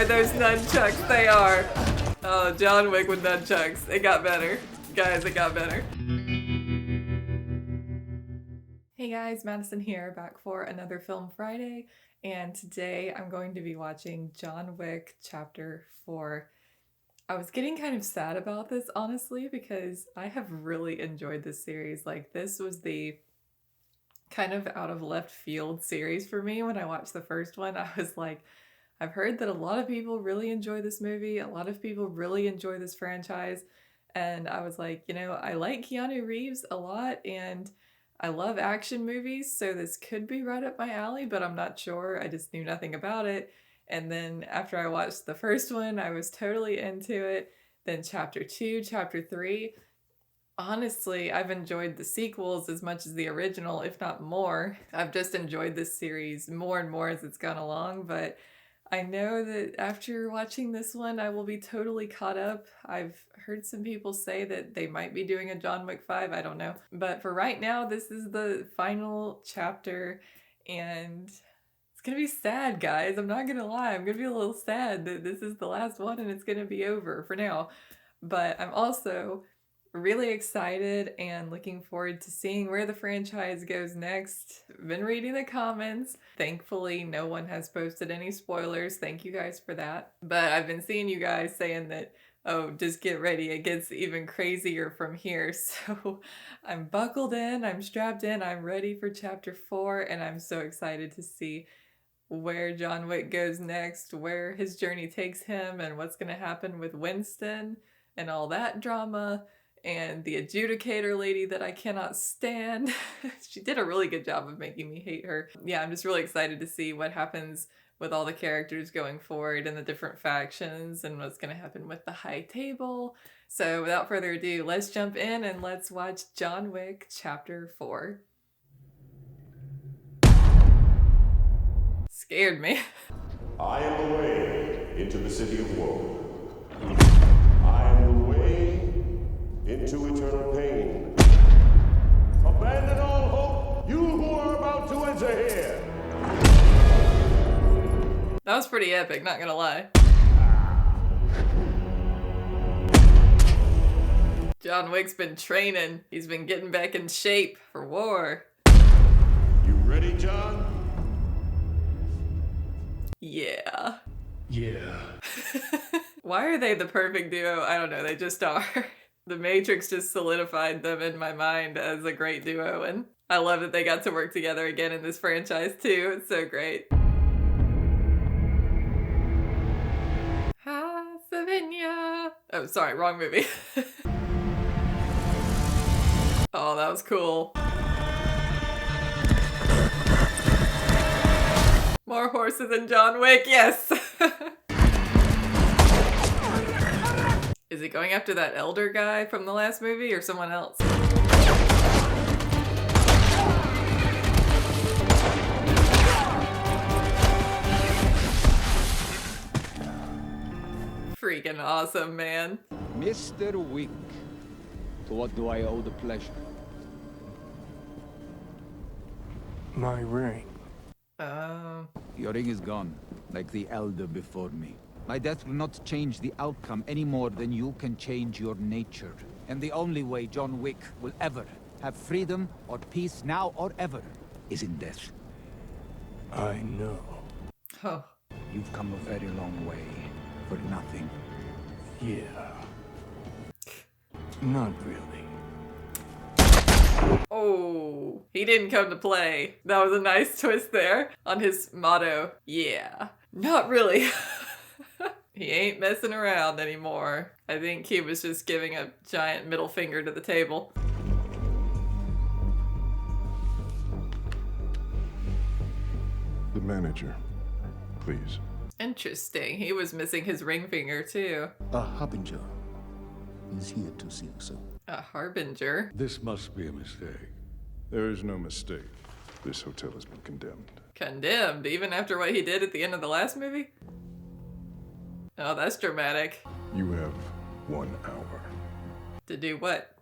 are those nunchucks. They are. Oh, John Wick with nunchucks. It got better. Guys, it got better. Hey guys, Madison here, back for another Film Friday, and today I'm going to be watching John Wick Chapter 4. I was getting kind of sad about this, honestly, because I have really enjoyed this series. Like, this was the kind of out of left field series for me when I watched the first one. I was like, I've heard that a lot of people really enjoy this movie, a lot of people really enjoy this franchise, and I was like, you know, I like Keanu Reeves a lot, and I love action movies, so this could be right up my alley, but I'm not sure. I just knew nothing about it. And then after I watched the first one, I was totally into it. Then Chapter 2, Chapter 3. Honestly, I've enjoyed the sequels as much as the original, if not more. I've just enjoyed this series more and more as it's gone along, but I know that after watching this one, I will be totally caught up. I've heard some people say that they might be doing a John Wick 5, I don't know. But for right now, this is the final chapter, and it's gonna be sad, guys. I'm not gonna lie. I'm gonna be a little sad that this is the last one and it's gonna be over for now. But I'm also really excited and looking forward to seeing where the franchise goes next. Been reading the comments. Thankfully, no one has posted any spoilers. Thank you guys for that. But I've been seeing you guys saying that, oh, just get ready. It gets even crazier from here. So I'm buckled in, I'm strapped in, I'm ready for Chapter 4, and I'm so excited to see where John Wick goes next, where his journey takes him, and what's going to happen with Winston and all that drama. And the adjudicator lady that I cannot stand. She did a really good job of making me hate her. Yeah, I'm just really excited to see what happens with all the characters going forward and the different factions and what's going to happen with the High Table. So without further ado, let's jump in and let's watch John Wick Chapter 4. Scared me. I am the way into the city of woe. I am the way into eternal pain. Abandon all hope, you who are about to enter here. That was pretty epic, not gonna lie. John Wick's been training. He's been getting back in shape for war. You ready, John? Yeah. Yeah. Why are they the perfect duo? I don't know, they just are. The Matrix just solidified them in my mind as a great duo, and I love that they got to work together again in this franchise too. It's so great. Ha, Savinia. Oh, sorry, wrong movie. Oh, that was cool. More horses than John Wick, yes! Is he going after that elder guy from the last movie or someone else? Freaking awesome, man. Mr. Wick, to what do I owe the pleasure? My ring. Oh. Your ring is gone, like the elder before me. My death will not change the outcome any more than you can change your nature. And the only way John Wick will ever have freedom or peace now or ever is in death. I know. Oh. You've come a very long way for nothing. Yeah. Not really. Oh, he didn't come to play. That was a nice twist there on his motto. Yeah. Not really. He ain't messing around anymore. I think he was just giving a giant middle finger to the table. The manager, please. Interesting. He was missing his ring finger too. A harbinger is here to see you, sir. A harbinger? This must be a mistake. There is no mistake. This hotel has been condemned. Condemned, even after what he did at the end of the last movie? Oh, that's dramatic. You have 1 hour. To do what?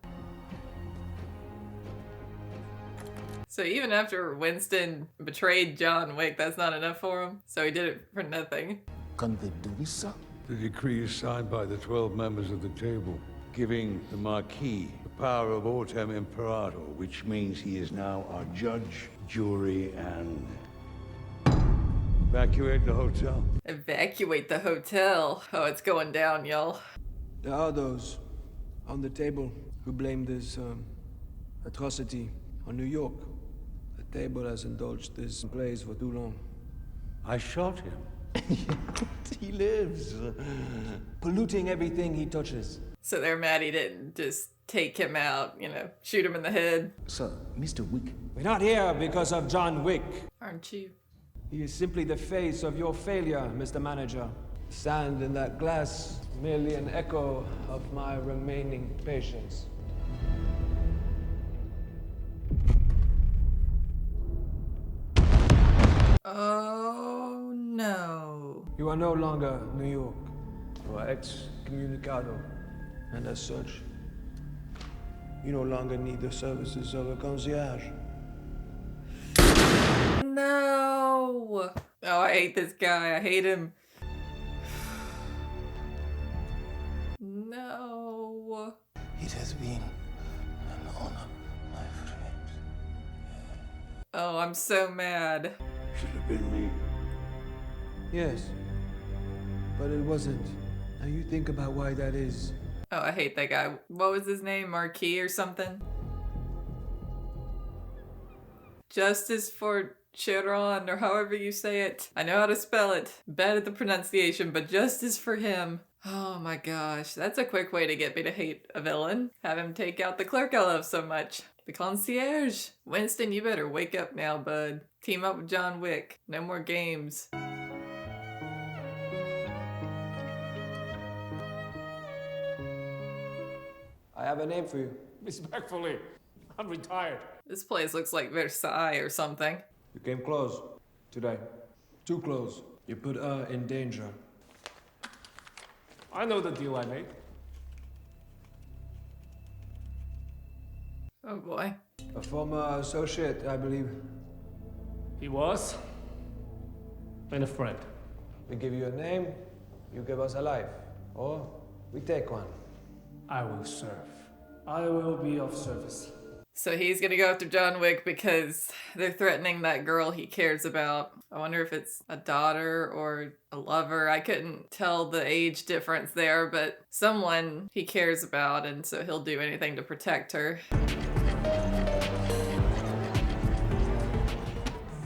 So even after Winston betrayed John Wick, that's not enough for him? So he did it for nothing. Convictuissa? The decree is signed by the 12 members of the table, giving the Marquis the power of autem imperator, which means he is now our judge, jury, and... Evacuate the hotel. Evacuate the hotel. Oh, it's going down, y'all. There are those on the table who blame this atrocity on New York. The table has indulged this place for too long. I shot him. He lives, polluting everything he touches. So they're mad he didn't just take him out, you know, shoot him in the head. Sir, Mr. Wick. We're not here because of John Wick. Aren't you? He is simply the face of your failure, Mr. Manager. Sand in that glass, merely an echo of my remaining patience. Oh, no. You are no longer New York. You are excommunicado. And as such, you no longer need the services of a concierge. No. Oh, I hate this guy. I hate him. No. It has been an honor, my friend. Oh, I'm so mad. Should have been me. Yes, but it wasn't. Now you think about why that is. Oh, I hate that guy. What was his name? Marquis or something? Justice for Chiron, or however you say it. I know how to spell it. Bad at the pronunciation, but justice for him. Oh my gosh, that's a quick way to get me to hate a villain. Have him take out the clerk I love so much. The concierge. Winston, you better wake up now, bud. Team up with John Wick. No more games. I have a name for you. Respectfully, I'm retired. This place looks like Versailles or something. You came close today. Too close. You put her in danger. I know the deal I made. Oh boy. A former associate, I believe. He was. And a friend. We give you a name, you give us a life. Or we take one. I will serve. I will be of service. So he's gonna go after John Wick because they're threatening that girl he cares about. I wonder if it's a daughter or a lover. I couldn't tell the age difference there, but someone he cares about, and so he'll do anything to protect her.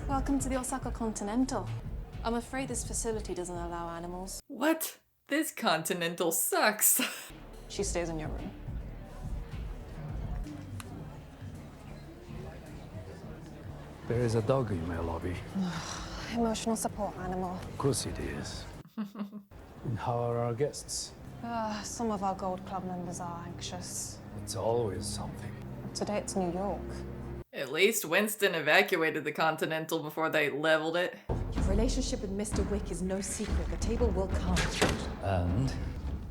Welcome to the Osaka Continental. I'm afraid this facility doesn't allow animals. What? This Continental sucks. She stays in your room. There is a dog in my lobby. Emotional support animal. Of course it is. And how are our guests? Some of our Gold Club members are anxious. It's always something. Today it's New York. At least Winston evacuated the Continental before they leveled it. Your relationship with Mr. Wick is no secret. The table will come. And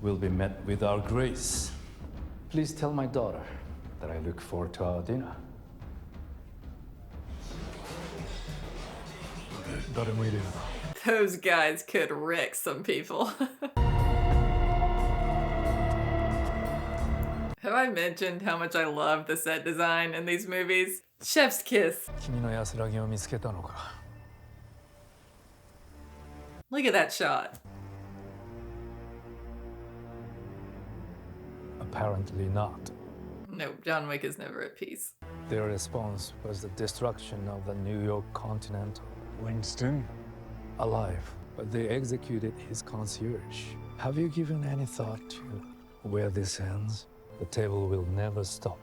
we'll be met with our grace. Please tell my daughter that I look forward to our dinner. Those guys could wreck some people. Have I mentioned how much I love the set design in these movies? Chef's kiss. Look at that shot. Apparently not. Nope, John Wick is never at peace. Their response was the destruction of the New York Continental. Winston? Alive, but they executed his concierge. Have you given any thought to where this ends? The table will never stop.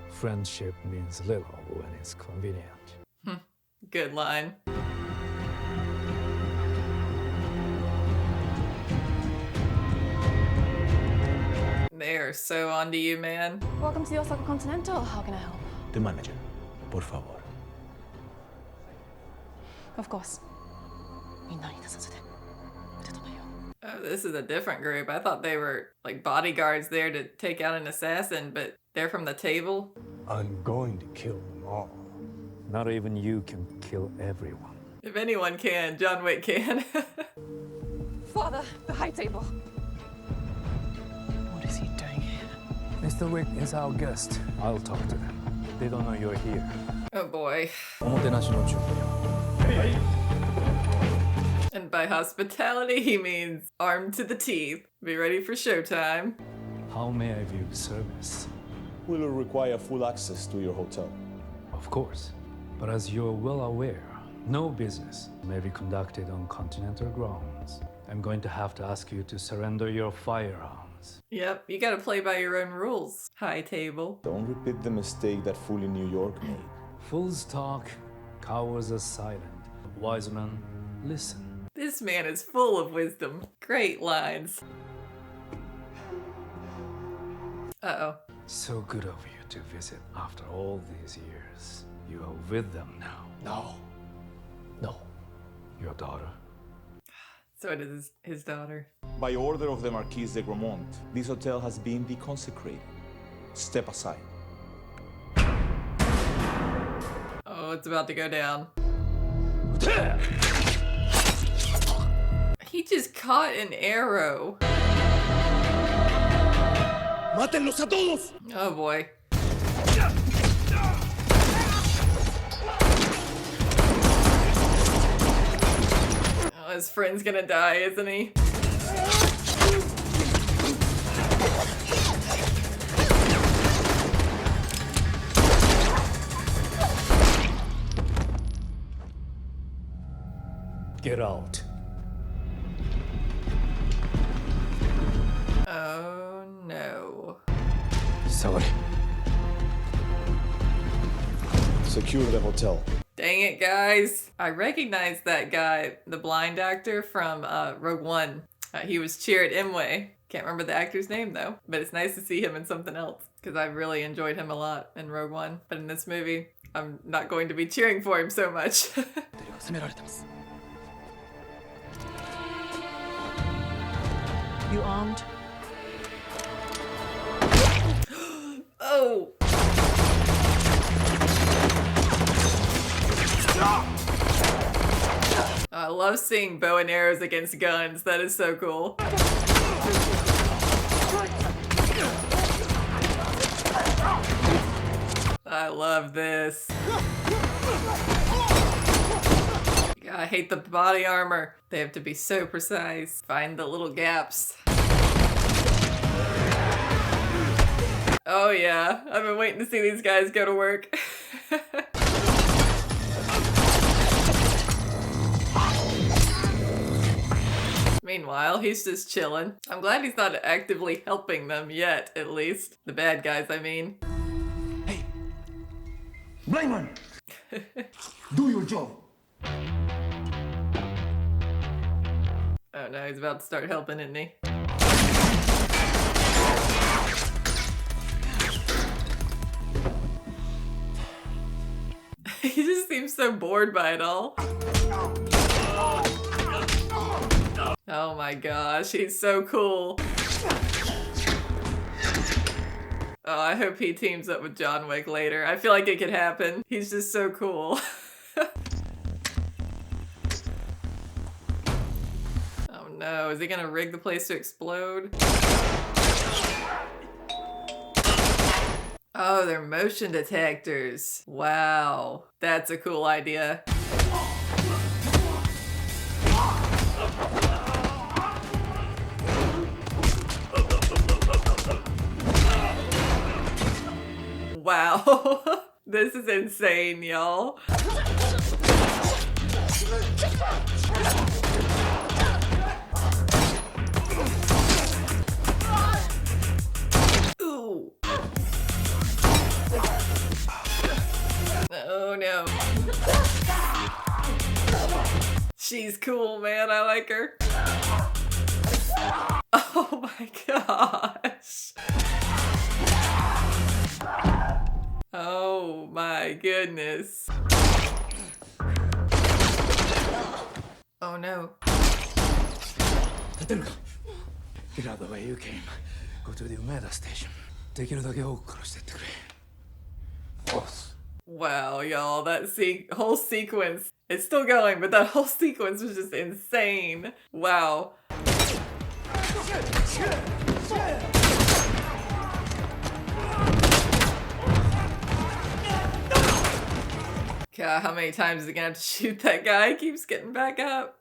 Friendship means little when it's convenient. Good line. They're so onto you, man. Welcome to the Osaka Continental. How can I help? The manager, por favor. Of course. Oh, this is a different group. I thought they were like bodyguards there to take out an assassin, but they're from the table. I'm going to kill them all. Not even you can kill everyone. If anyone can, John Wick can. Father, the high table. What is he doing here? Mr. Wick is our guest. I'll talk to them. They don't know you're here. Oh boy. おもてなしの準備を。 And by hospitality, he means armed to the teeth. Be ready for showtime. How may I view service? We will require full access to your hotel. Of course. But as you're well aware, no business may be conducted on continental grounds. I'm going to have to ask you to surrender your firearms. Yep, you gotta play by your own rules. High table. Don't repeat the mistake that fool in New York made. Fools talk, cowards are silent. Wise men, listen. This man is full of wisdom. Great lines. Uh-oh. So good of you to visit after all these years. You are with them now. No. No. Your daughter. So it is his daughter. By order of the Marquise de Gramont, this hotel has been deconsecrated. Step aside. Oh, it's about to go down. He just caught an arrow. ¡Mátenlos a todos! Oh boy. Oh, his friend's gonna die, isn't he? Get out. Oh no. Sorry. Secure the hotel. Dang it, guys. I recognize that guy, the blind actor from Rogue One. He was Chirevas Imwe. Can't remember the actor's name though, but it's nice to see him in something else because I really enjoyed him a lot in Rogue One. But in this movie, I'm not going to be cheering for him so much. You armed? Oh! I love seeing bow and arrows against guns. That is so cool. I love this. I hate the body armor. They have to be so precise. Find the little gaps. Oh yeah, I've been waiting to see these guys go to work. Meanwhile, he's just chilling. I'm glad he's not actively helping them yet, at least. The bad guys, I mean. Hey! Blind man! Do your job! Oh no, he's about to start helping, isn't he? He just seems so bored by it all. Oh my gosh, he's so cool. Oh, I hope he teams up with John Wick later. I feel like it could happen. He's just so cool. Oh no, is he gonna rig the place to explode? Oh, they're motion detectors. Wow, that's a cool idea. Wow, this is insane, y'all. Ooh. Oh no. She's cool, man. I like her. Oh my gosh. Oh my goodness. Oh no. Get out of the way you came. Go to the Umeda station. できるだけ多く殺してってくれ。Boss. Wow, y'all, that whole sequence, it's still going, but that whole sequence was just insane. Wow. God, how many times is he gonna have to shoot that guy? He keeps getting back up.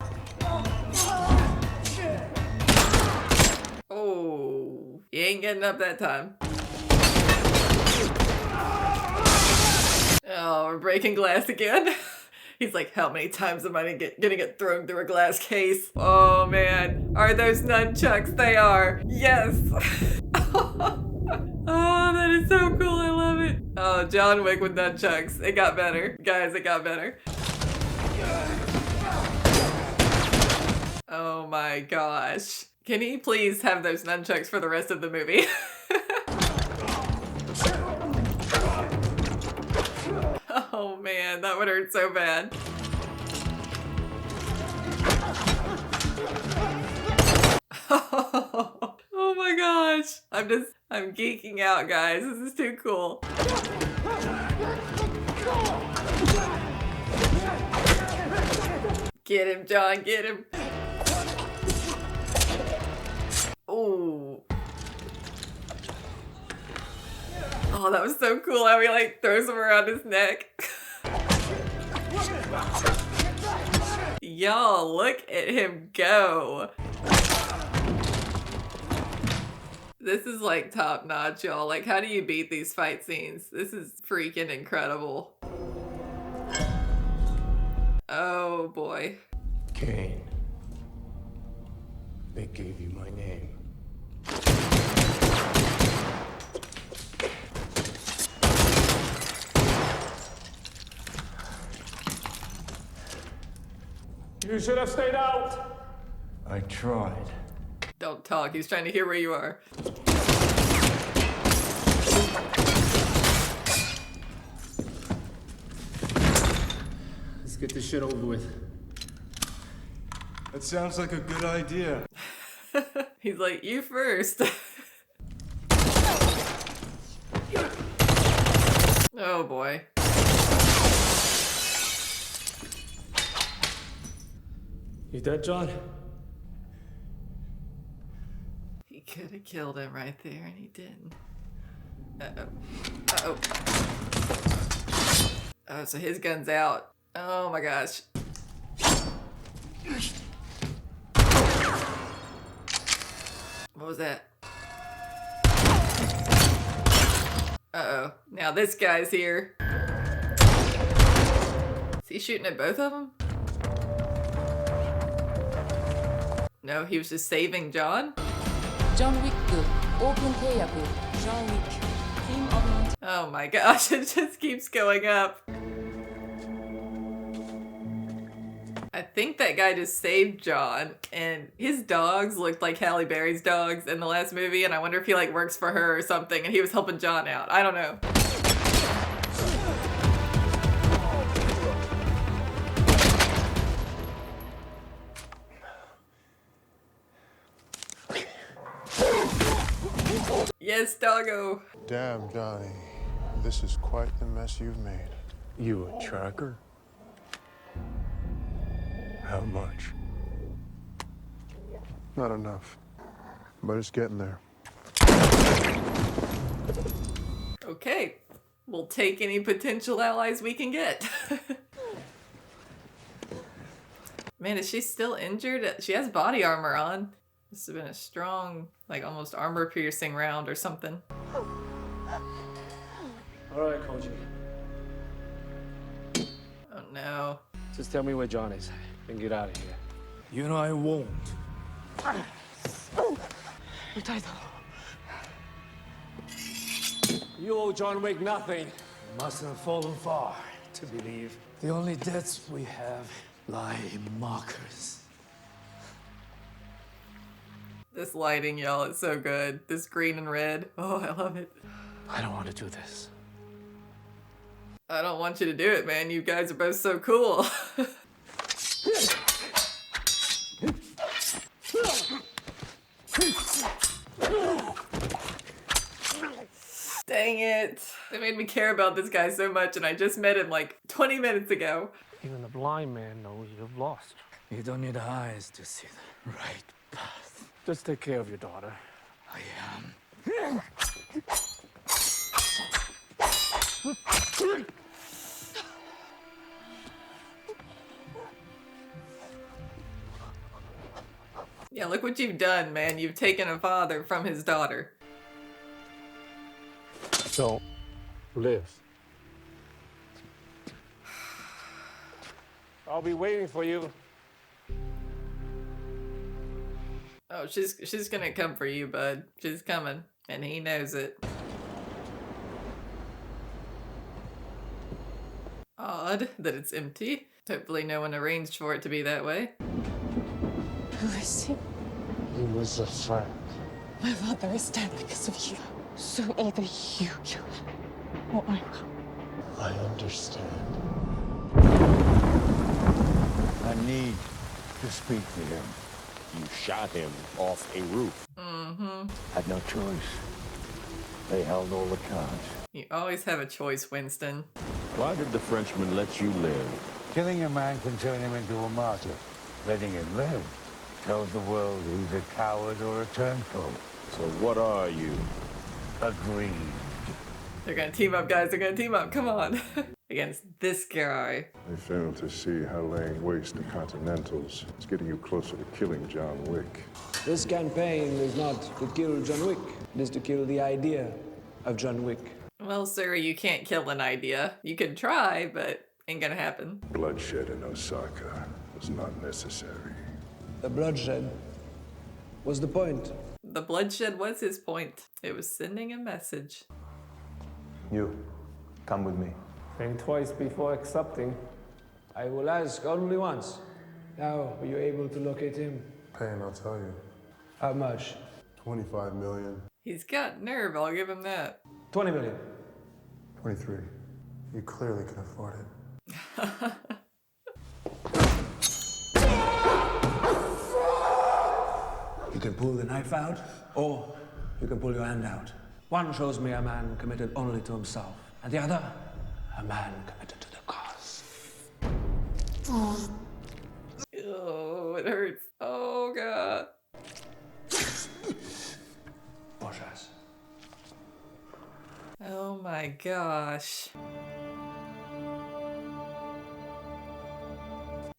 Oh, he ain't getting up that time. Oh, we're breaking glass again. He's like, how many times am I gonna get thrown through a glass case? Oh man, are those nunchucks? They are. Yes. Oh, that is so cool. I love it. Oh, John Wick with nunchucks. It got better. Guys, it got better. Oh my gosh. Can he please have those nunchucks for the rest of the movie? Oh man, that would hurt so bad. Oh my gosh. I'm geeking out, guys. This is too cool. Get him, John, get him. Ooh. Oh, that was so cool how he like throws him around his neck. Y'all, look at him go. This is like top notch, y'all. Like, how do you beat these fight scenes? This is freaking incredible. Oh boy. Kane. They gave you my name. You should have stayed out. I tried. Don't talk. He's trying to hear where you are. Let's get this shit over with. That sounds like a good idea. He's like, you first. Oh boy. You dead, John? He could have killed him right there, and he didn't. Uh-oh. Uh-oh. Oh, so his gun's out. Oh my gosh. What was that? Uh-oh. Now this guy's here. Is he shooting at both of them? No, he was just saving John? John Wick, open 계약, John Wick, team of Montee. Oh my gosh, it just keeps going up. I think that guy just saved John, and his dogs looked like Halle Berry's dogs in the last movie, and I wonder if he like works for her or something, and he was helping John out. I don't know. Yes, doggo. Damn, Johnny. This is quite the mess you've made. You a tracker? How much? Not enough. But it's getting there. Okay. We'll take any potential allies we can get. Man, is she still injured? She has body armor on. This has been a strong, like almost armor-piercing round or something. All right, Koji. Oh no. Just tell me where John is and get out of here. You know I won't. You owe John Wick nothing. You mustn't have fallen far to believe. The only debts we have lie in markers. This lighting, y'all, it's so good. This green and red. Oh, I love it. I don't want to do this. I don't want you to do it, man. You guys are both so cool. Dang it. They made me care about this guy so much, and I just met him like 20 minutes ago. Even the blind man knows you've lost. You don't need eyes to see the right path. Just take care of your daughter. I am. Yeah, look what you've done, man. You've taken a father from his daughter. Don't live. I'll be waiting for you. Oh, she's gonna come for you, bud. She's coming, and he knows it. Odd that it's empty. Hopefully no one arranged for it to be that way. Who is he? He was a friend. My father is dead because of you. So either you kill him, or I will. I understand. I need to speak to him. You shot him off a roof. Mm-hmm. Had no choice. They held all the cards. You always have a choice, Winston. Why did the Frenchman let you live? Killing a man can turn him into a martyr. Letting him live tells the world he's a coward or a turncoat. So what are you? Agreed. They're gonna team up, guys. They're gonna team up. Come on. Against this guy. They failed to see how laying waste the Continentals is getting you closer to killing John Wick. This campaign is not to kill John Wick. It is to kill the idea of John Wick. Well, sir, you can't kill an idea. You can try, but ain't gonna happen. Bloodshed in Osaka was not necessary. The bloodshed was the point. The bloodshed was his point. It was sending a message. You, come with me. Think twice before accepting. I will ask only once. How were you able to locate him? Pay and I'll tell you. How much? 25 million. He's got nerve, I'll give him that. 20 million. 23. You clearly can afford it. You can pull the knife out, or you can pull your hand out. One shows me a man committed only to himself, and the other, a man committed to the cause. Oh, it hurts. Oh, God. Bojas. Oh, my gosh.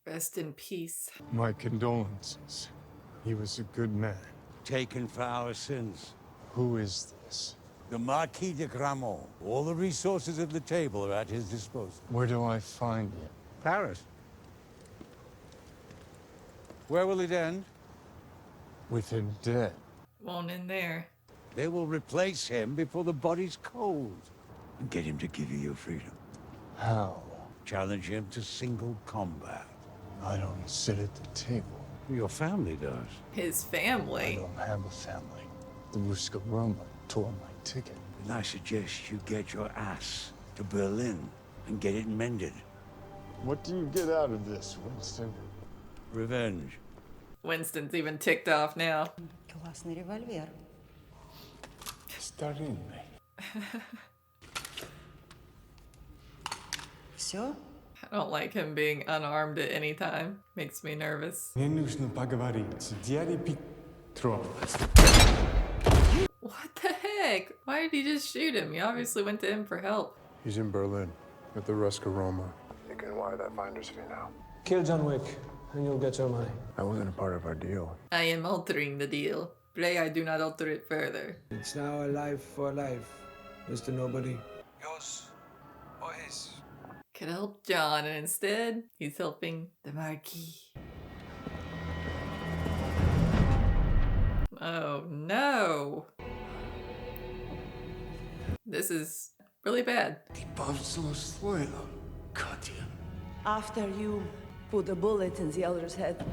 Rest in peace. My condolences. He was a good man. Taken for our sins. Who is this? The Marquis de Gramont. All the resources at the table are at his disposal. Where do I find him? Paris. Where will it end? With him dead. Won't in there. They will replace him before the body's cold. And get him to give you your freedom. How? Challenge him to single combat. I don't sit at the table. Your family does. His I family. don't have a family. The Roma tore my ticket. And I suggest you get your ass to Berlin and get it mended. What do you get out of this, Winston? Revenge. Winston's even ticked off now. Старинный. I don't like him being unarmed at any time. Makes me nervous. Мне нужно поговорить с дядей Петром. What the heck? Why did he just shoot him? He obviously went to him for help. He's in Berlin at the Roma. You can wire that finder's fee now. Kill John Wick, and you'll get your money. That wasn't a part of our deal. I am altering the deal. Pray I do not alter it further. It's now a life for life, Mr. Nobody. Yours or his? Could help John, and instead, he's helping the Marquis. Oh no! This is really bad. After you put a bullet in the elder's head,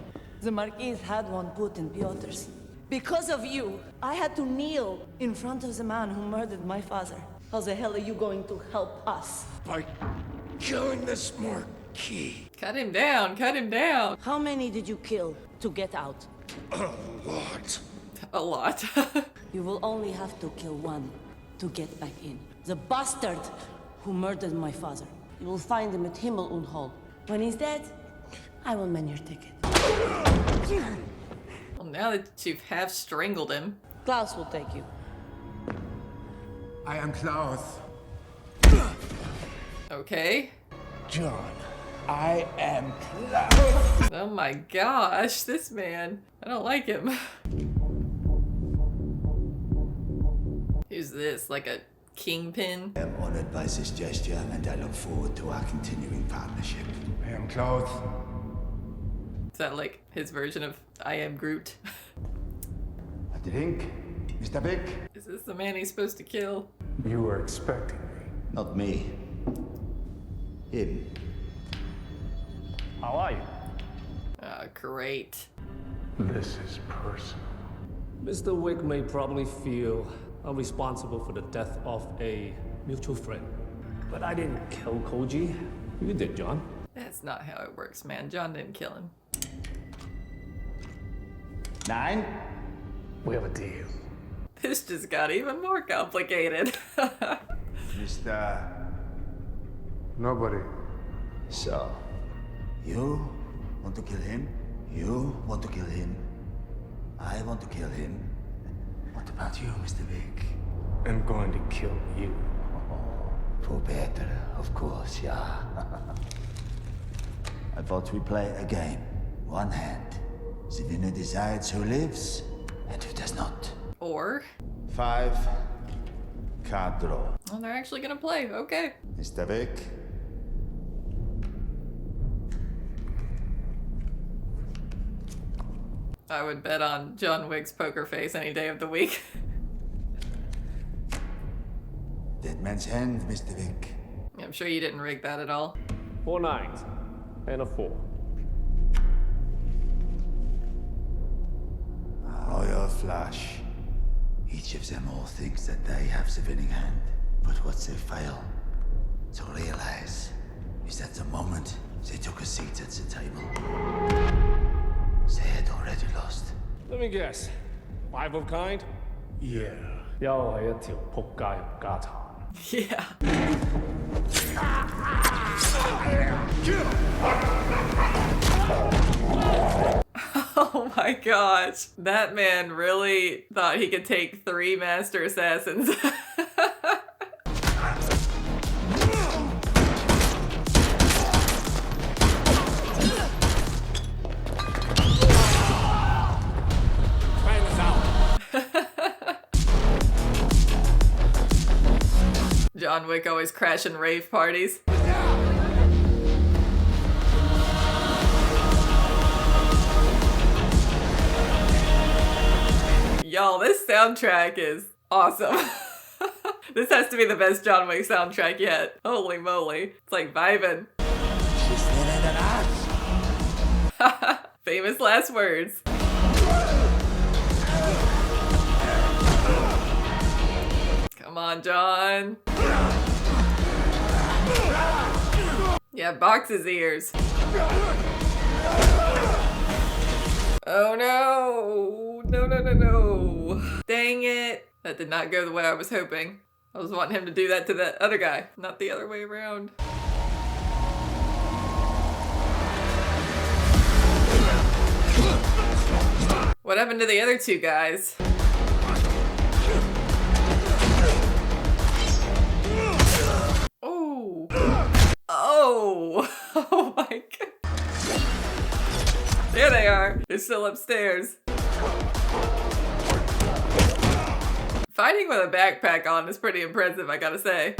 the Marquis had one put in Piotr's. Because of you, I had to kneel in front of the man who murdered my father. How the hell are you going to help us? By killing this Marquis. Cut him down, cut him down. How many did you kill to get out? A lot. A lot. You will only have to kill one to get back in. The bastard who murdered my father. You will find him at Himmel und Hall. When he's dead, I will mend your ticket. Well, now that you've half strangled him. Klaus will take you. I am Klaus. Okay. John, I am Klaus. Oh my gosh, this man. I don't like him. Who's this? Like a kingpin? I am honored by this gesture and I look forward to our continuing partnership. I am Klaus. Is that like his version of I Am Groot? A drink, Mr. Beck? Is this the man he's supposed to kill? You were expecting me. Not me. Him. How are you? Ah, great. This is personal. Mr. Wick may probably feel I'm responsible for the death of a mutual friend. But I didn't kill Koji. You did, John. That's not how it works, man. John didn't kill him. 9? We have a deal. This just got even more complicated. Mr. Nobody. So, you want to kill him? You want to kill him? I want to kill him. What about you, Mr. Vick? I'm going to kill you. For better, of course, yeah. I thought we play a game. One hand. The winner decides who lives and who does not. Or? 5 card draw. Well, they're actually gonna play. Okay. Mr. Vick. I would bet on John Wick's poker face any day of the week. Dead man's hand, Mr. Vick. I'm sure you didn't rig that at all. 4 9s and a 4. Oh, you're flush. Each of them all thinks that they have the winning hand. But what they fail to realize is that the moment they took a seat at the table, they had already lost. Let me guess. 5 of kind? Yeah. 又係一條仆街唔家產。 Yeah. Oh my gosh. That man really thought he could take 3 master assassins. John Wick always crashing rave parties. Y'all, this soundtrack is awesome. This has to be the best John Wick soundtrack yet. Holy moly. It's like vibing. Famous last words. Come on, John. Yeah, box his ears. Oh no! No, no, no, no. Dang it. That did not go the way I was hoping. I was wanting him to do that to the other guy, not the other way around. What happened to the other 2 guys? Oh. Oh. Oh my god. There they are. They're still upstairs. Fighting with a backpack on is pretty impressive, I gotta say.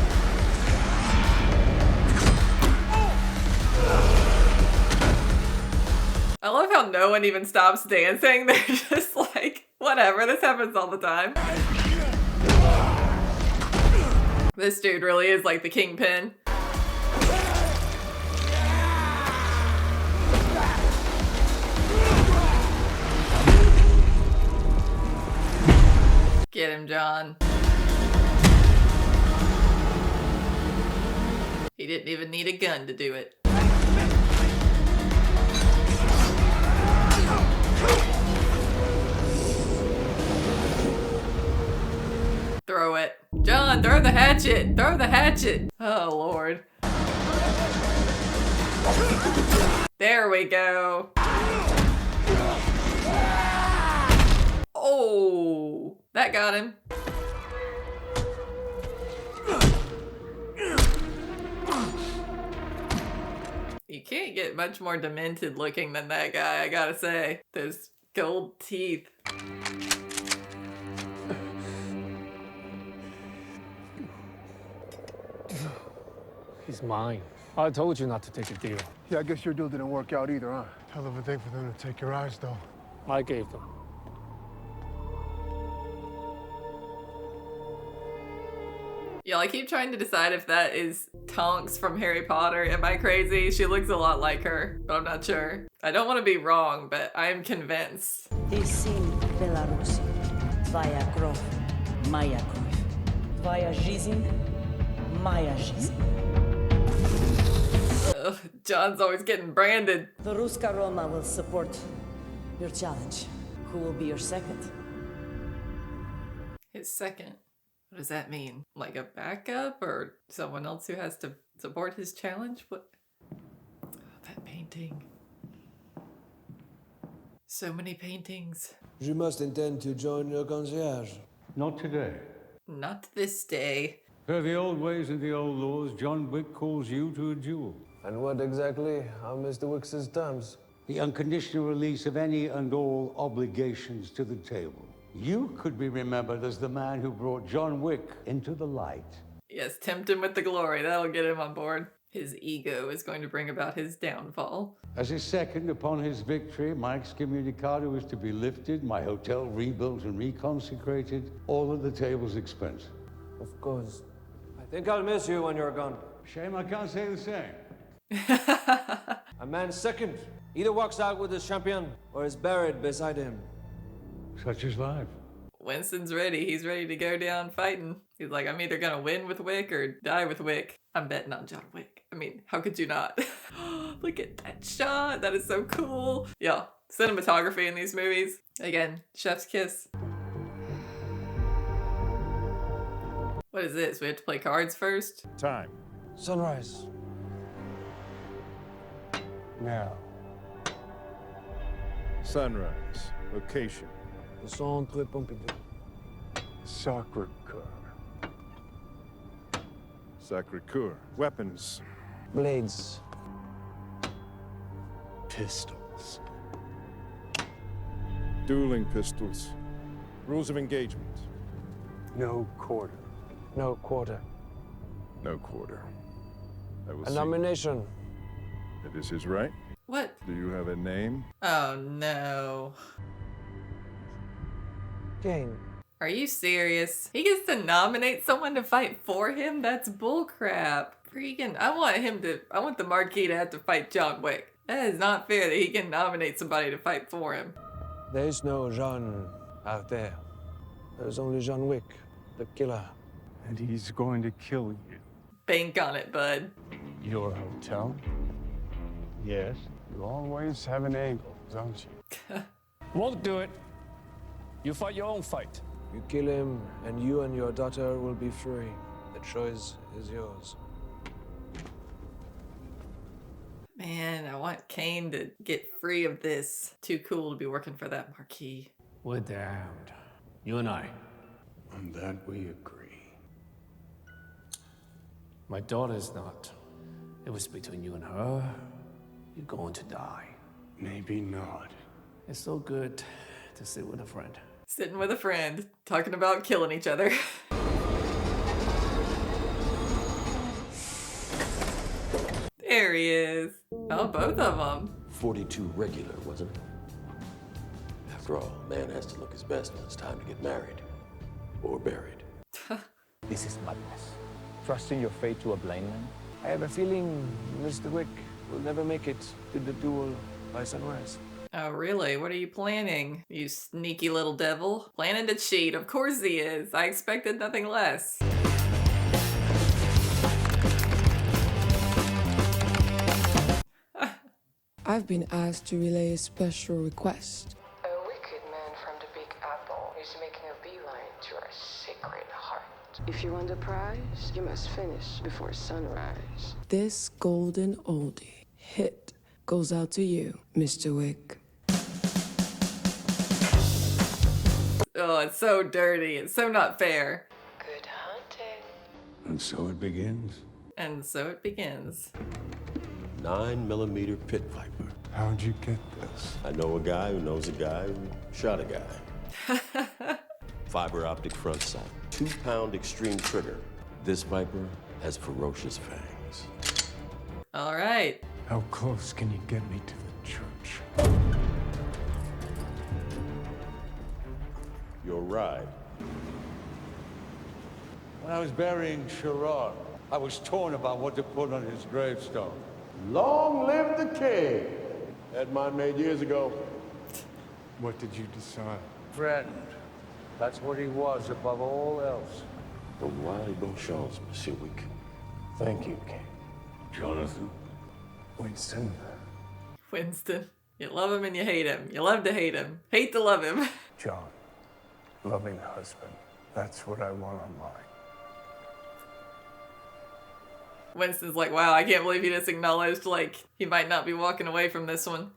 I love how no one even stops dancing. They're just like, whatever, this happens all the time. This dude really is like the kingpin. Get him, John. He didn't even need a gun to do it. Throw it. John! John, throw the hatchet! Throw the hatchet! Oh, Lord. There we go. Oh, that got him. You can't get much more demented looking than that guy, I gotta say. Those gold teeth. He's mine. I told you not to take a deal. Yeah, I guess your deal didn't work out either, huh? Hell of a thing for them to take your eyes, though. I gave them. Yeah, I keep trying to decide if that is Tonks from Harry Potter. Am I crazy? She looks a lot like her, but I'm not sure. I don't want to be wrong, but I am convinced. This in Belarus, via Krov, Maya Krov, via Жизнь, Maya Жизнь. Ugh, John's always getting branded. The Ruska Roma will support your challenge. Who will be your second? His second? What does that mean? Like a backup or someone else who has to support his challenge? What? Oh, that painting. So many paintings. You must intend to join your concierge. Not today. Not this day. Per the old ways and the old laws, John Wick calls you to a duel. And what exactly are Mr. Wick's terms? The unconditional release of any and all obligations to the table. You could be remembered as the man who brought John Wick into the light. Yes, tempt him with the glory. That'll get him on board. His ego is going to bring about his downfall. As a second upon his victory, my excommunicado is to be lifted, my hotel rebuilt and reconsecrated, all at the table's expense. Of course. I think I'll miss you when you're gone. Shame I can't say the same. A man's second either walks out with his champion or is buried beside him. Such is life. Winston's ready. He's ready to go down fighting. He's like, I'm either gonna win with Wick or die with Wick. I'm betting on John Wick. I mean, how could you not? Look at that shot. That is so cool. Yeah, cinematography in these movies. Again, chef's kiss. What is this? We have to play cards first? Time. Sunrise. Now. Sunrise. Location. The Centre Pompidou. Sacré-Cœur. Sacré-Cœur. Weapons. Blades. Pistols. Dueling pistols. Rules of engagement. No quarter. No quarter. No quarter. I will A see. nomination. That is his right. What? Do you have a name? Oh no. Kane. Are you serious? He gets to nominate someone to fight for him? That's bullcrap. Freaking, I want the Marquis to have to fight John Wick. That is not fair that he can nominate somebody to fight for him. There is no Jean out there. There's only John Wick, the killer. And he's going to kill you. Bank on it, bud. Your hotel? Yes. You always have an angle, don't you? Won't do it. You fight your own fight. You kill him, and you and your daughter will be free. The choice is yours. Man, I want Kane to get free of this. Too cool to be working for that Marquis. We're damned. You and I. On that we agree. My daughter's not. It was between you and her. You're going to die. Maybe not. It's so good to sit with a friend. Sitting with a friend, talking about killing each other. There he is. Oh, both of them. 42 regular, wasn't it? After all, a man has to look his best when it's time to get married. Or buried. This is madness. Trusting your fate to a blind man? I have a feeling Mr. Wick will never make it to the duel by sunrise. Oh, really? What are you planning? You sneaky little devil. Planning to cheat. Of course he is. I expected nothing less. I've been asked to relay a special request. A wicked man from the Big Apple is making a beeline to our sacred heart. If you want the prize, you must finish before sunrise. This golden oldie hit goes out to you, Mr. Wick. Oh, it's so dirty. It's so not fair. Good hunting. And so it begins. And so it begins. 9mm pit viper. How'd you get this? I know a guy who knows a guy who shot a guy. Fiber optic front sight, 2-pound extreme trigger. This viper has ferocious fangs. All right. How close can you get me to the church? Your ride. When I was burying Sherrod, I was torn about what to put on his gravestone. Long live the king! Had mine made years ago. What did you decide? Friend. That's what he was above all else. From wily bon chance, Monsieur Wick. Thank you, King. Jonathan. Winston. Winston. You love him and you hate him. You love to hate him. Hate to love him. John. Loving husband. That's what I want on mine. Winston's like, wow, I can't believe he just acknowledged, like, he might not be walking away from this one.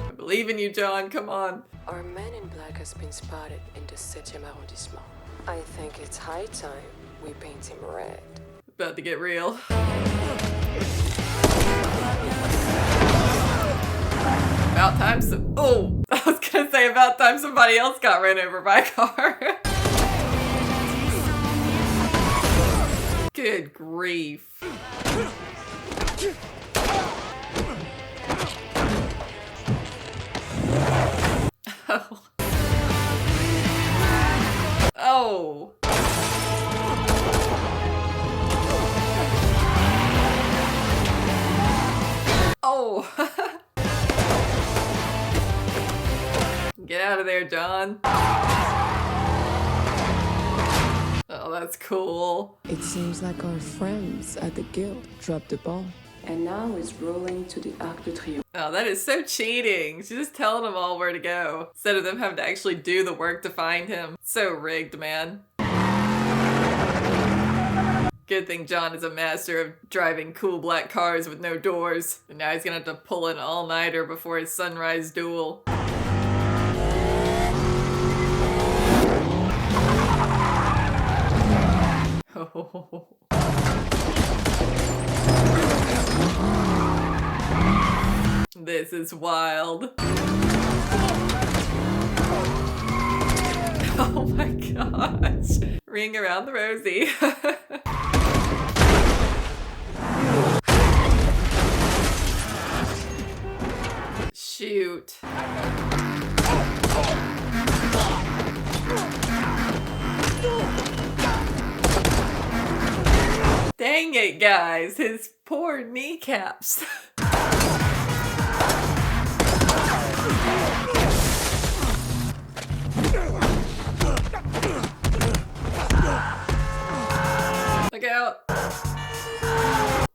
I believe in you, John. Come on. Our man in black has been spotted in the 7e arrondissement. I think it's high time we paint him red. About to get real. About time some— oh! I was gonna say about time somebody else got ran over by a car. Good grief. Oh. Oh. Oh. Get out of there, John. Oh, that's cool. It seems like our friends at the guild dropped the ball. And now it's rolling to the Arc de Triomphe. Oh, that is so cheating. She's just telling them all where to go, instead of them having to actually do the work to find him. So rigged, man. Good thing John is a master of driving cool black cars with no doors. And now he's gonna have to pull an all-nighter before his sunrise duel. Oh. This is wild. Oh my gosh. Ring around the rosy. Shoot. Dang it, guys. His poor kneecaps. Look out.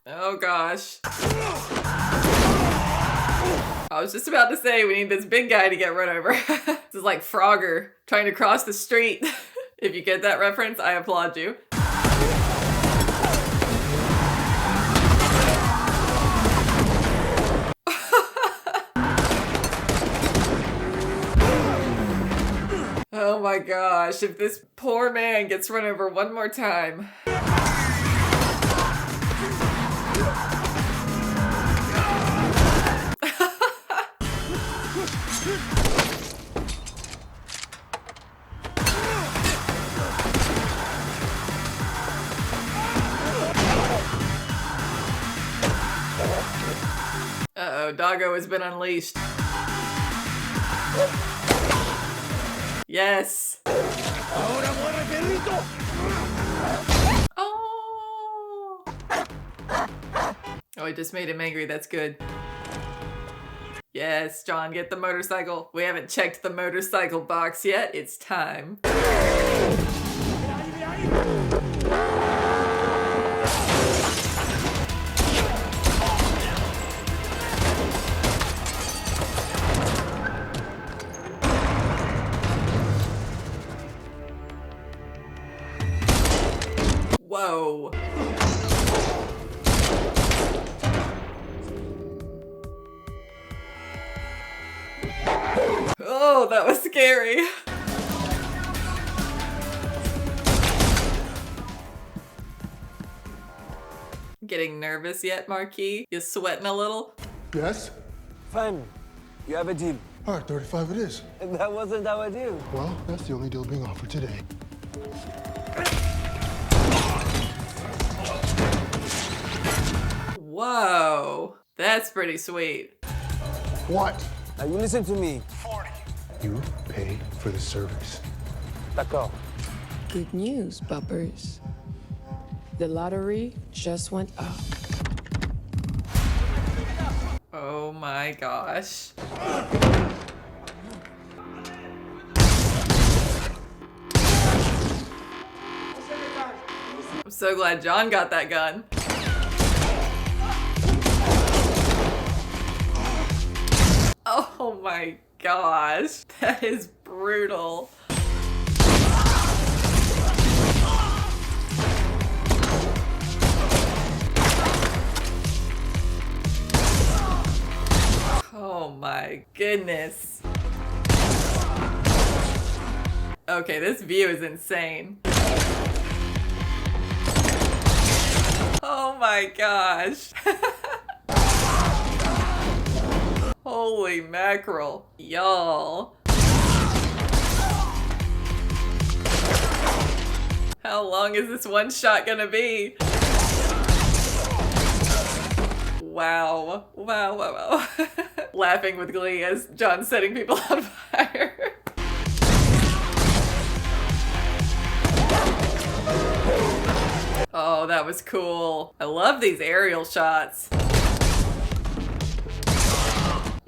Oh gosh. I was just about to say we need this big guy to get run over. This is like Frogger trying to cross the street. If you get that reference, I applaud you. Oh my gosh, if this poor man gets run over one more time. Uh-oh, Doggo has been unleashed. Yes. Oh. Oh, I just made him angry. That's good. Yes, John, get the motorcycle. We haven't checked the motorcycle box yet. It's time. Oh, that was scary. Getting nervous yet, Marquis? You sweating a little? Yes? Fine. You have a deal. All right, 35 it is. That wasn't our deal. Well, that's the only deal being offered today. Whoa, that's pretty sweet. What? Now you listen to me. 40. You pay for the service. D'accord. Good news, bumpers. The lottery just went up. Oh my gosh. I'm so glad John got that gun. Oh my gosh, that is brutal. Oh my goodness. Okay, this view is insane. Oh my gosh. Holy mackerel. Y'all. How long is this one shot gonna be? Wow. Wow, wow, wow. Laughing with glee as John's setting people on fire. Oh, that was cool. I love these aerial shots.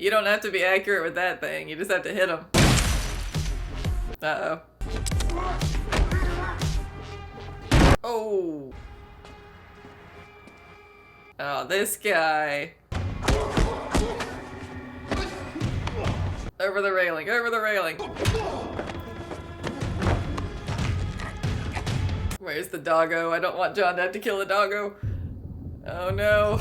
You don't have to be accurate with that thing. You just have to hit them. Uh-oh. Oh. Oh, this guy. Over the railing, over the railing. Where's the doggo? I don't want John to have to kill the doggo. Oh no.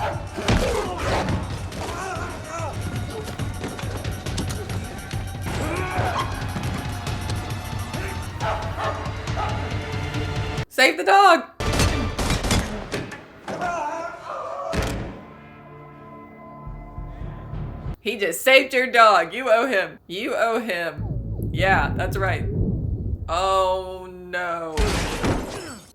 Save the dog! He just saved your dog. You owe him. You owe him. Yeah, that's right. Oh no.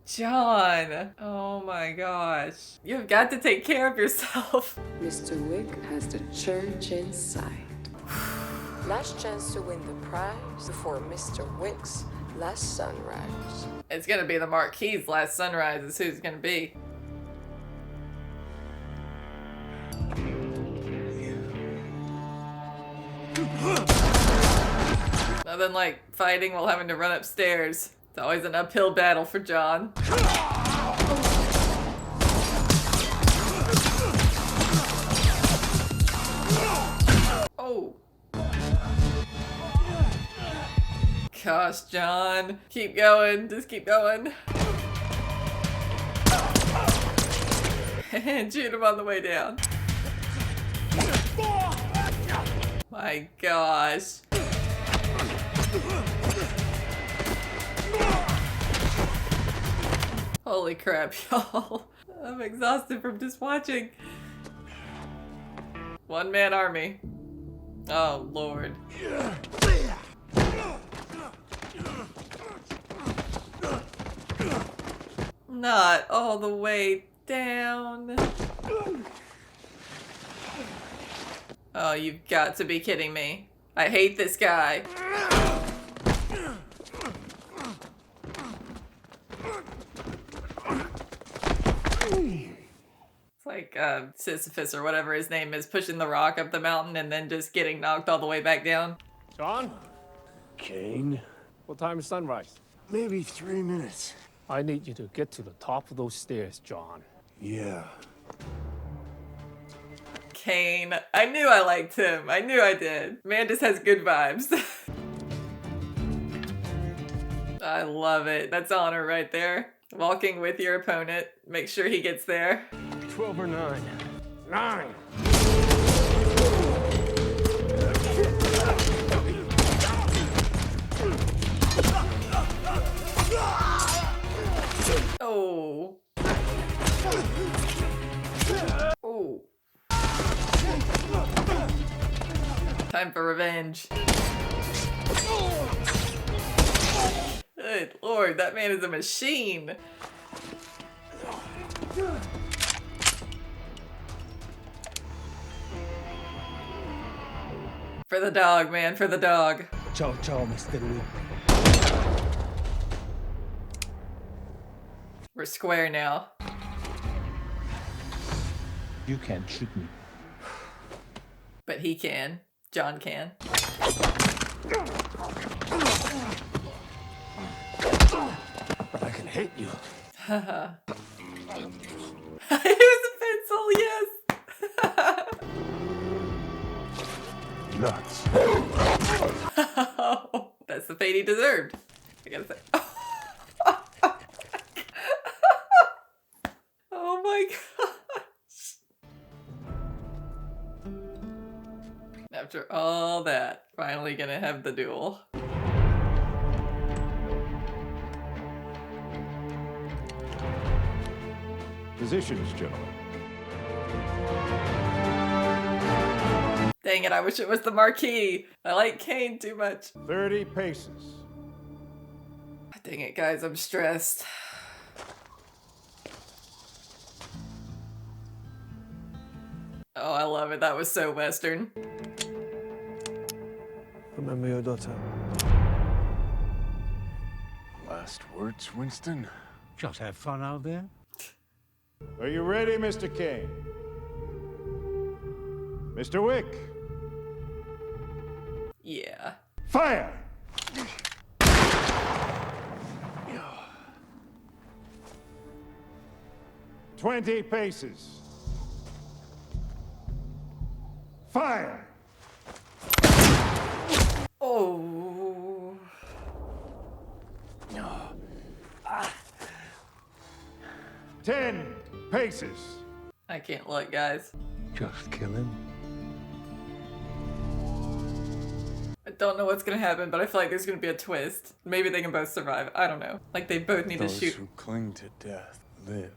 John. Oh my gosh. You've got to take care of yourself. Mr. Wick has the church in sight. Last chance to win the prize before Mr. Wick's last sunrise. It's gonna be the Marquis' last sunrise is who it's gonna be. Nothing like fighting while having to run upstairs. It's always an uphill battle for John. Oh. Gosh, John. Keep going. Just keep going. And shoot him on the way down. My gosh. Holy crap, y'all. I'm exhausted from just watching. One-man army. Oh, Lord. Not all the way down. Oh, you've got to be kidding me. I hate this guy. It's like Sisyphus or whatever his name is pushing the rock up the mountain and then just getting knocked all the way back down. John? Kane? What time is sunrise? Maybe 3 minutes. I need you to get to the top of those stairs, John. Yeah. Kane. I knew I liked him. I knew I did. Man just has good vibes. I love it. That's honor right there. Walking with your opponent. Make sure he gets there. 12 or 9. 9! Oh. Oh. Time for revenge. Good lord, that man is a machine. For the dog, man, for the dog. Ciao, ciao, Mr. Wick. We're square now. You can't shoot me. But he can. John can. But I can hit you. Haha. It was a pencil, yes. Nuts. That's the fate he deserved. I gotta say. Oh my gosh. After all that, finally gonna have the duel. Positions, gentlemen. Dang it, I wish it was the marquee. I like Kane too much. 30 paces. Dang it, guys, I'm stressed. Oh, I love it. That was so Western. Remember your daughter. Last words, Winston? Just have fun out there. Are you ready, Mr. Kane? Mr. Wick? Yeah. Fire! 20 paces. Fire! Oh. 10 paces. I can't look, guys. Just kill him. I don't know what's gonna happen, but I feel like there's gonna be a twist. Maybe they can both survive. I don't know. Like they both need to shoot. Those who cling to death live.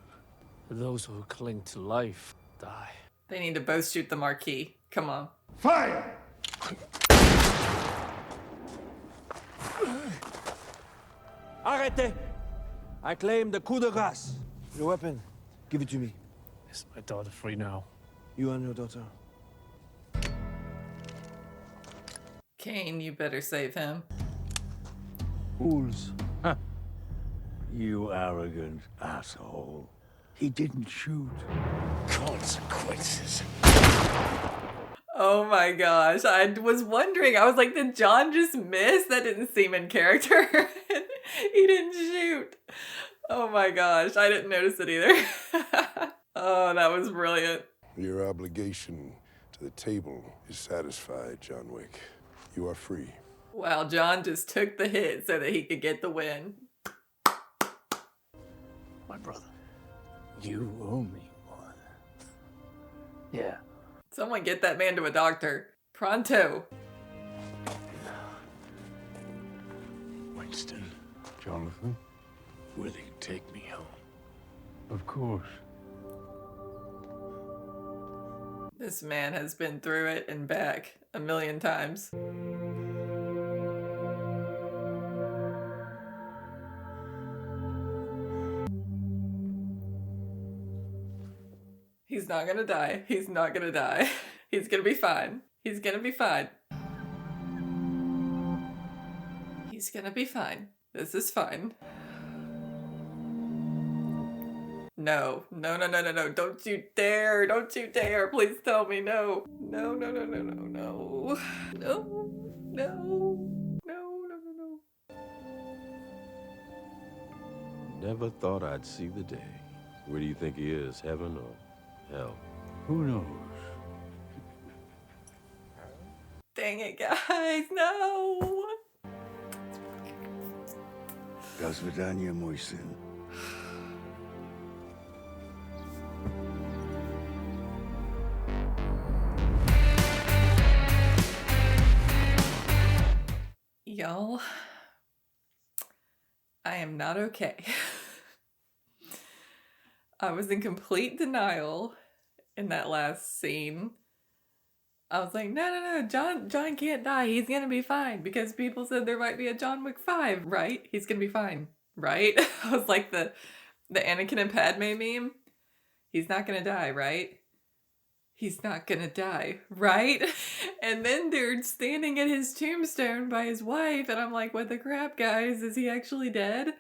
Those who cling to life die. They need to both shoot the marquee. Come on. Fire! Arrêtez! I claim the coup de grâce. Your weapon. Give it to me. Is my daughter free now? You and your daughter. Kane, you better save him. Fools. You arrogant asshole. He didn't shoot. Consequences. Oh my gosh. I was wondering. I was like, did John just miss? That didn't seem in character. He didn't shoot. Oh my gosh. I didn't notice it either. Oh, that was brilliant. Your obligation to the table is satisfied, John Wick. You are free. Wow, John just took the hit so that he could get the win. My brother, you owe me one. Yeah. Someone get that man to a doctor. Pronto. Winston, Jonathan? will you take me home? Of course. This man has been through it and back a million times. He's not gonna die. He's not gonna die. He's gonna be fine. He's gonna be fine. He's gonna be fine. This is fine. No. No, no, no, no, no. Don't you dare. Don't you dare. Please tell me no. No, no, no, no, no, no. No. No. No, no, no, no. Never thought I'd see the day. Where do you think he is, heaven or hell? Who knows? Dang it, guys. No. До свидания, мой сын. Y'all, I am not okay. I was in complete denial in that last scene. I was like, no, John can't die. He's gonna be fine, because people said there might be a John Wick 5, right? He's gonna be fine, right? I was like the Anakin and Padme meme. He's not gonna die, right? He's not gonna die, right? And then they're standing at his tombstone by his wife, and I'm like, what the crap, guys? Is he actually dead?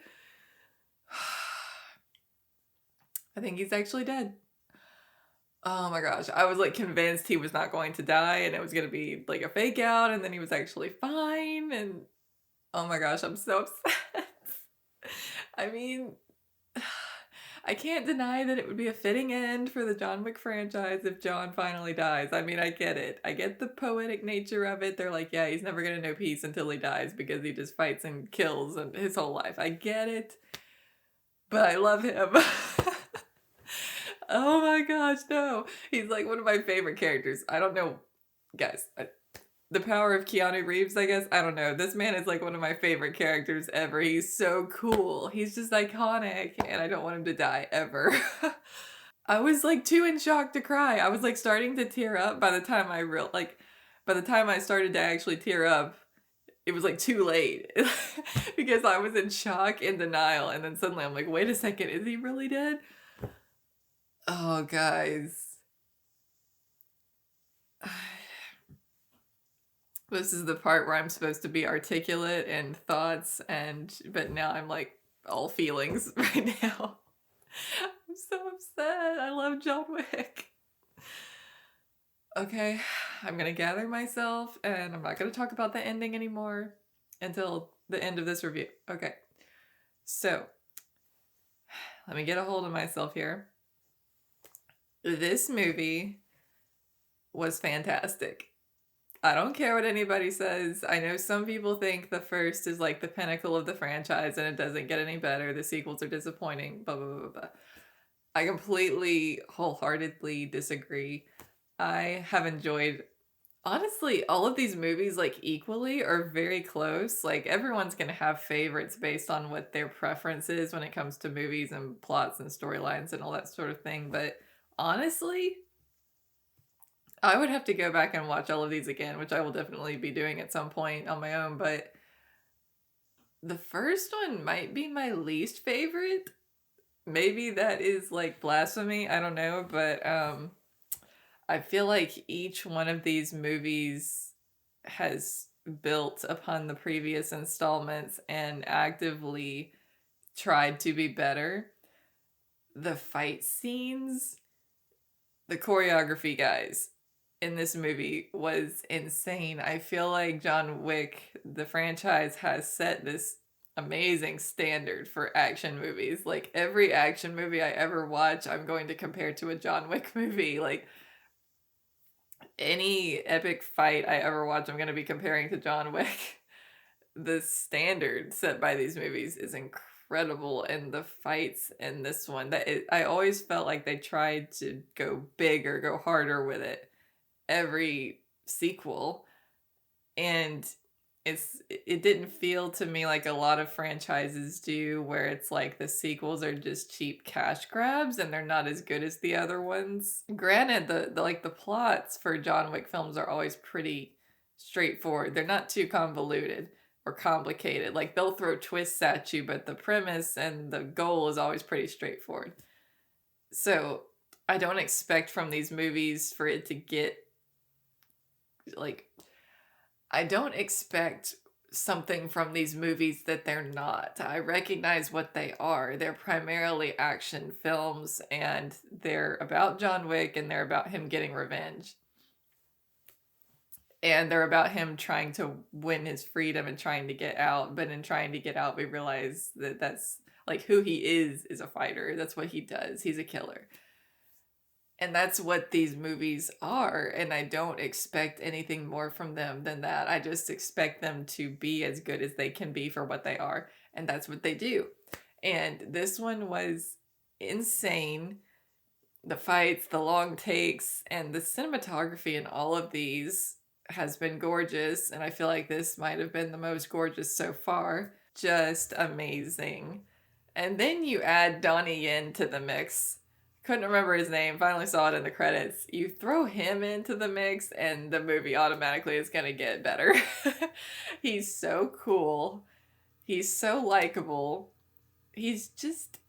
I think he's actually dead. Oh my gosh, I was like convinced he was not going to die and it was going to be like a fake out, and then he was actually fine, and oh my gosh, I'm so upset. I mean, I can't deny that it would be a fitting end for the John Wick franchise if John finally dies. I mean, I get it. I get the poetic nature of it. They're like, yeah, he's never going to know peace until he dies because he just fights and kills and his whole life. I get it. But I love him. Oh my gosh, no. He's like one of my favorite characters. I don't know, guys. The power of Keanu Reeves, I guess. I don't know. This man is like one of my favorite characters ever. He's so cool. He's just iconic, and I don't want him to die ever. I was like too in shock to cry. I was like starting to tear up by the time I started to actually tear up. It was like too late because I was in shock and denial, and then suddenly I'm like, wait a second, is he really dead? Oh, guys. This is the part where I'm supposed to be articulate and thoughts, but now I'm like all feelings right now. I'm so upset. I love John Wick. Okay, I'm gonna gather myself, and I'm not gonna talk about the ending anymore until the end of this review. Okay, so let me get a hold of myself here. This movie was fantastic. I don't care what anybody says. I know some people think the first is like the pinnacle of the franchise and it doesn't get any better. The sequels are disappointing, blah, blah, blah, blah. I completely, wholeheartedly disagree. I have enjoyed, honestly, all of these movies like equally or very close. Like everyone's going to have favorites based on what their preference is when it comes to movies and plots and storylines and all that sort of thing. But honestly, I would have to go back and watch all of these again, which I will definitely be doing at some point on my own, but the first one might be my least favorite. Maybe that is like blasphemy, I don't know, but I feel like each one of these movies has built upon the previous installments and actively tried to be better. The fight scenes, the choreography, guys, in this movie was insane. I feel like John Wick, the franchise, has set this amazing standard for action movies. Like every action movie I ever watch, I'm going to compare to a John Wick movie. Like any epic fight I ever watch, I'm going to be comparing to John Wick. The standard set by these movies is incredible, and the fights in this one, I always felt like they tried to go big or go harder with it every sequel, and it didn't feel to me like a lot of franchises do, where it's like the sequels are just cheap cash grabs and they're not as good as the other ones. Granted, the plots for John Wick films are always pretty straightforward. They're not too convoluted or complicated. Like they'll throw twists at you, but the premise and the goal is always pretty straightforward. So I don't expect from these movies for it to get like, I don't expect something from these movies that they're not. I recognize what they are. They're primarily action films, and they're about John Wick, and they're about him getting revenge. And they're about him trying to win his freedom and trying to get out. But in trying to get out, we realize that that's like who he is a fighter. That's what he does. He's a killer. And that's what these movies are, and I don't expect anything more from them than that. I just expect them to be as good as they can be for what they are, and that's what they do. And this one was insane. The fights, the long takes, and the cinematography in all of these has been gorgeous, and I feel like this might have been the most gorgeous so far. Just amazing. And then you add Donnie Yen to the mix. couldn't remember his name, finally saw it in the credits. You throw him into the mix and the movie automatically is gonna get better. He's so cool. He's so likable. He's just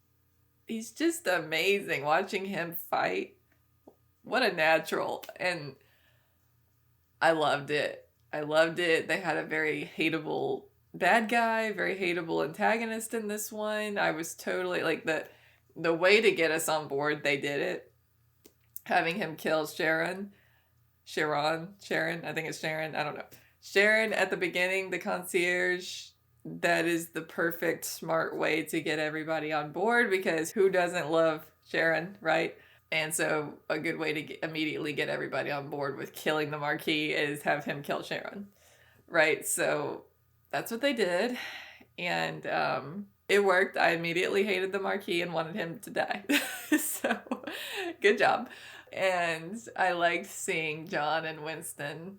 amazing watching him fight. What a natural. And I loved it. I loved it. They had a very hateable bad guy, very hateable antagonist in this one. I was totally like the way to get us on board, they did it. Having him kill Sharon, I think it's Sharon, I don't know. Sharon at the beginning, the concierge, that is the perfect smart way to get everybody on board, because who doesn't love Sharon, right? And so a good way to immediately get everybody on board with killing the Marquis is have him kill Sharon, right? So that's what they did, and it worked. I immediately hated the Marquis and wanted him to die. So good job. And I liked seeing John and Winston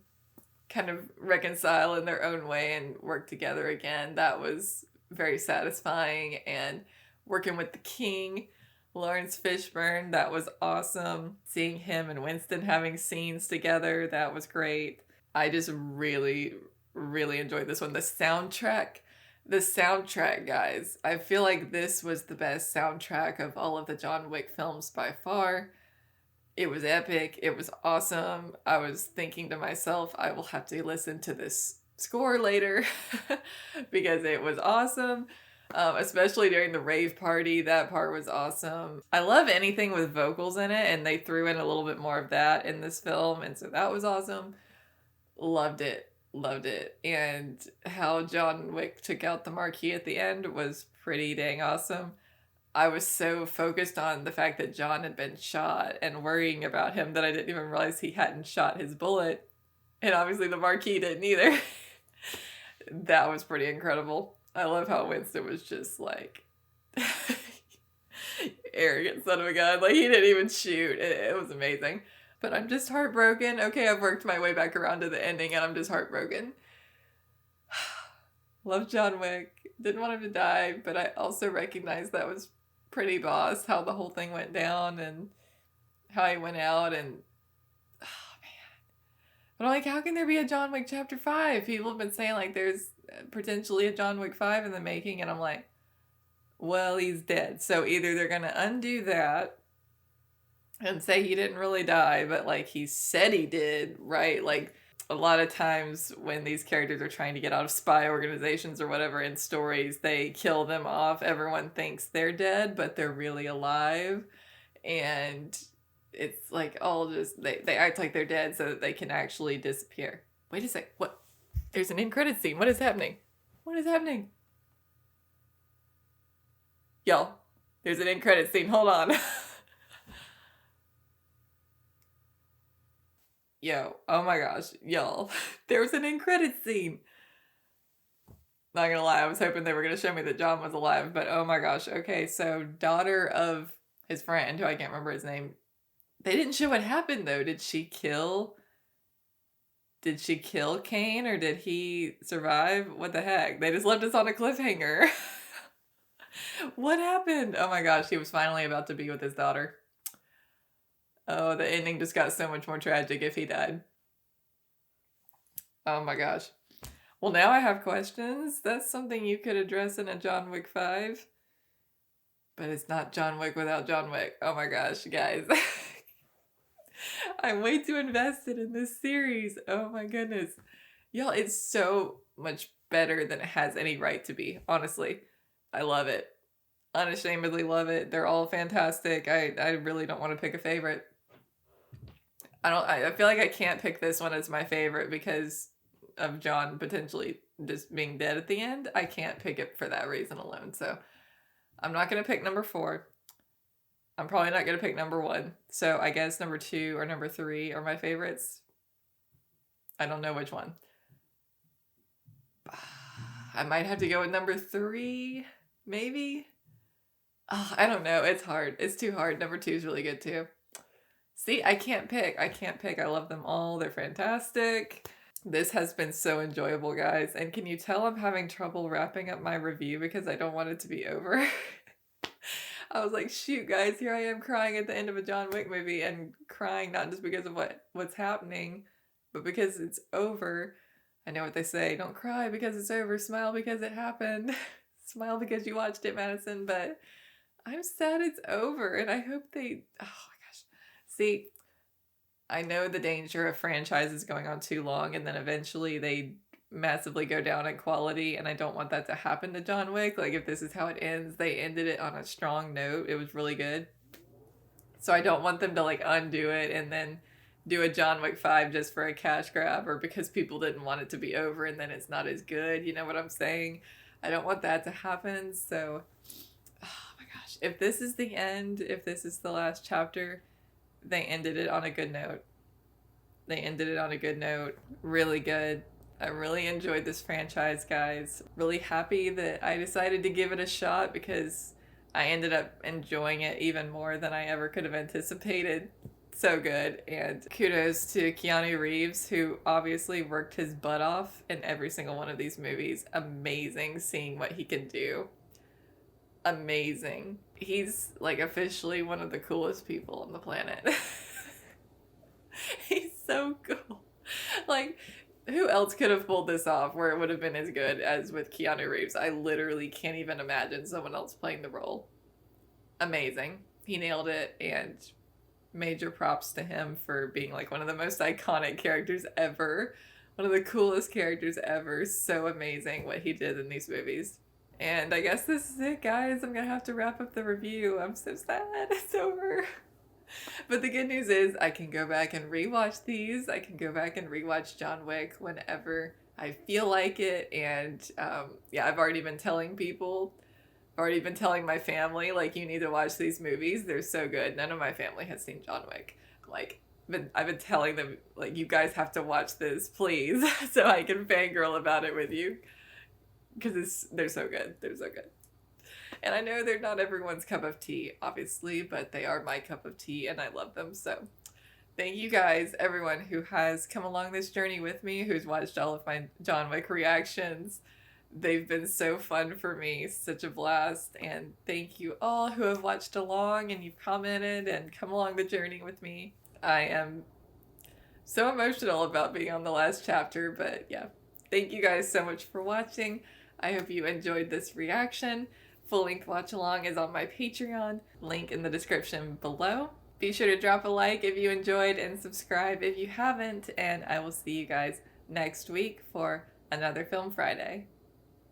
kind of reconcile in their own way and work together again. That was very satisfying. And working with the King, Lawrence Fishburne, that was awesome. Seeing him and Winston having scenes together, that was great. I just really, really enjoyed this one. The soundtrack, guys. I feel like this was the best soundtrack of all of the John Wick films by far. It was epic. It was awesome. I was thinking to myself, I will have to listen to this score later because it was awesome. Especially during the rave party. That part was awesome. I love anything with vocals in it, and they threw in a little bit more of that in this film, and so that was awesome. Loved it. And how John Wick took out the Marquis at the end was pretty dang awesome. I was so focused on the fact that John had been shot and worrying about him that I didn't even realize he hadn't shot his bullet. And obviously the Marquis didn't either. That was pretty incredible. I love how Winston was just like arrogant son of a gun. Like, he didn't even shoot. It was amazing. But I'm just heartbroken. Okay, I've worked my way back around to the ending and I'm just heartbroken. Love John Wick. Didn't want him to die, but I also recognize that was pretty boss, how the whole thing went down and how he went out, and oh man. But I'm like, how can there be a John Wick Chapter 5? People have been saying like there's potentially a John Wick 5 in the making, and I'm like, well, he's dead. So either they're gonna undo that and say he didn't really die, but like he said he did, right? Like a lot of times when these characters are trying to get out of spy organizations or whatever in stories, they kill them off. Everyone thinks they're dead, but they're really alive. And it's like all just, they act like they're dead so that they can actually disappear. Wait a sec, what? There's an end credit scene. What is happening? What is happening? Y'all, there's an end credit scene. Hold on. Yo, oh my gosh, y'all, there was an end credits scene. Not gonna lie, I was hoping they were gonna show me that John was alive, but oh my gosh. Okay, so daughter of his friend, who I can't remember his name, they didn't show what happened though. Did she kill Kane, or did he survive? What the heck? They just left us on a cliffhanger. What happened? Oh my gosh, he was finally about to be with his daughter. Oh, the ending just got so much more tragic if he died. Oh my gosh. Well, now I have questions. That's something you could address in a John Wick 5. But it's not John Wick without John Wick. Oh my gosh, guys. I'm way too invested in this series. Oh my goodness. Y'all, it's so much better than it has any right to be. Honestly, I love it. Unashamedly love it. They're all fantastic. I really don't want to pick a favorite. I feel like I can't pick this one as my favorite because of John potentially just being dead at the end. I can't pick it for that reason alone. So I'm not going to pick number 4. I'm probably not going to pick number 1. So I guess number 2 or number 3 are my favorites. I don't know which one. I might have to go with number 3, maybe. Oh, I don't know. It's hard. It's too hard. Number 2 is really good too. See, I can't pick. I love them all. They're fantastic. This has been so enjoyable, guys. And can you tell I'm having trouble wrapping up my review because I don't want it to be over? I was like, shoot, guys, here I am crying at the end of a John Wick movie, and crying not just because of what's happening, but because it's over. I know what they say, don't cry because it's over, smile because it happened. Smile because you watched it, Madison, but I'm sad it's over, and I hope they... Oh my gosh. See, I know the danger of franchises going on too long, and then eventually they massively go down in quality, and I don't want that to happen to John Wick. Like, if this is how it ends, they ended it on a strong note. It was really good. So I don't want them to, like, undo it and then do a John Wick 5 just for a cash grab, or because people didn't want it to be over and then it's not as good. You know what I'm saying? I don't want that to happen. So, oh my gosh. If this is the end, if this is the last chapter, they ended it on a good note. They ended it on a good note. Really good. I really enjoyed this franchise, guys. Really happy that I decided to give it a shot, because I ended up enjoying it even more than I ever could have anticipated. So good. And kudos to Keanu Reeves, who obviously worked his butt off in every single one of these movies. Amazing seeing what he can do. Amazing. He's like officially one of the coolest people on the planet. He's so cool. Like, who else could have pulled this off where it would have been as good as with Keanu Reeves? I literally can't even imagine someone else playing the role. Amazing. He nailed it, and major props to him for being like one of the most iconic characters ever. One of the coolest characters ever. So amazing what he did in these movies. And I guess this is it, guys. I'm gonna have to wrap up the review. I'm so sad it's over. But the good news is I can go back and rewatch these. I can go back and rewatch John Wick whenever I feel like it. And yeah, I've already been telling people, already been telling my family, like, you need to watch these movies. They're so good. None of my family has seen John Wick. Like, I've been telling them, like, you guys have to watch this, please, so I can fangirl about it with you. Because they're so good. They're so good. And I know they're not everyone's cup of tea, obviously, but they are my cup of tea, and I love them. So thank you guys, everyone who has come along this journey with me, who's watched all of my John Wick reactions. They've been so fun for me, such a blast. And thank you all who have watched along and you've commented and come along the journey with me. I am so emotional about being on the last chapter, but yeah, thank you guys so much for watching. I hope you enjoyed this reaction. Full-length watch-along is on my Patreon, link in the description below. Be sure to drop a like if you enjoyed and subscribe if you haven't, and I will see you guys next week for another Film Friday.